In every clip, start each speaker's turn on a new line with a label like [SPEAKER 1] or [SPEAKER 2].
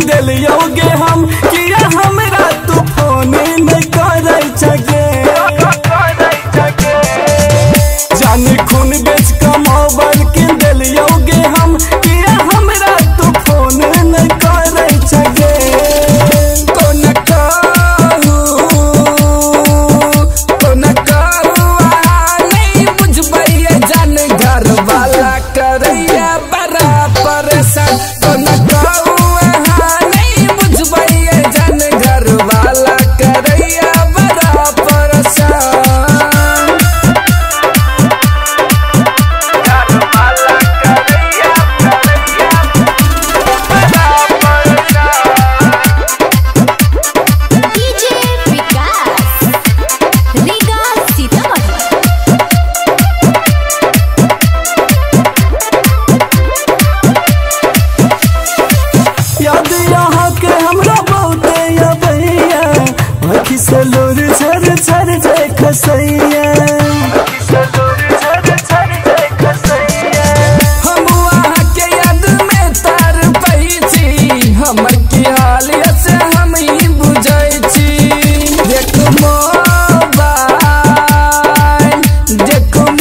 [SPEAKER 1] दिलियोगे हम किया हमरा तू फोन नहीं करे छगे जाने खून बेच का मोबाइल किन दिलियोगे हम किया हमरा तू फोन नहीं करे छगे कोन कहू नहीं बुझबैया जान घर वाला करैया बड़ा परेशान कोन कहू सलोर झर झर खसैया हम वहाँ के याद में तार पही छी हमर की हालिया से हम ही बुझै छी देखो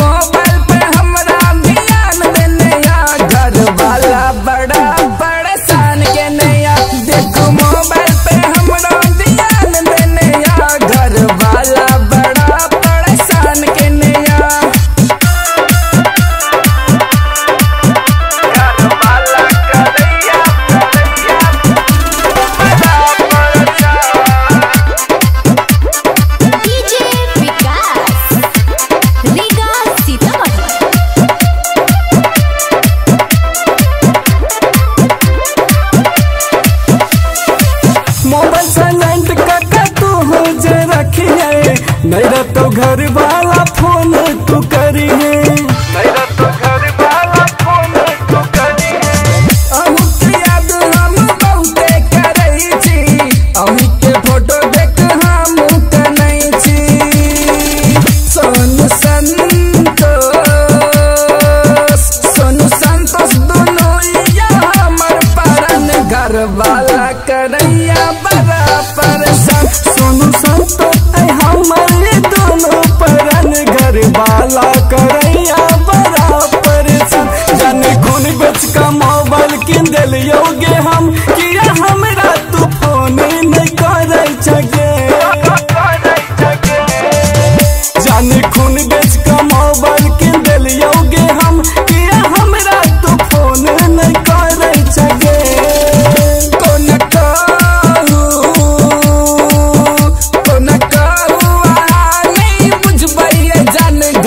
[SPEAKER 1] मोबाइल पे हमरा ध्यान देने या घर वाला बड़ा परेशान के नया देखो मोबाइल पे हमरा ध्यान देने घर वाला बड़ा परेशान के नया घर वाला करैया बड़ा परेशान
[SPEAKER 2] डीजे विकास रीगा सीतामढ़ी
[SPEAKER 1] मोबाइल साइलेंट का तू हो जे रखिए नहीं तो घर वाला फोन तू करिए नहीं तो घर वाला फोन तू करिए अहू के याद हम बहुते करै छी अहू के फोटो देख हम कनै छी सोनू संतोष दोनों या हमर परन घर वाला करैया बड़ा परेशान सोनू संतोष हमारे दोनों परन घर वाला करैया बड़ा परेशान जाने खून बेच का मोबाइल किन दिलियोगे हम किया हमरा तू फोन नहीं करे छगे जाने खून बेच का मोबाइल किन दिलियोगे हम किया हमरा तू फोन नहीं करे छगे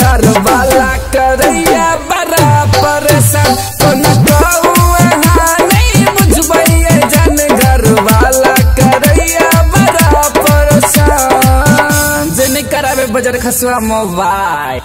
[SPEAKER 1] घर वाला करैया बड़ा परेशान कोन कहू नहीं बुझबैया जान घर वाला करैया बड़ा परेशान जे नहीं करावे बजर खसुआ मोबाइल।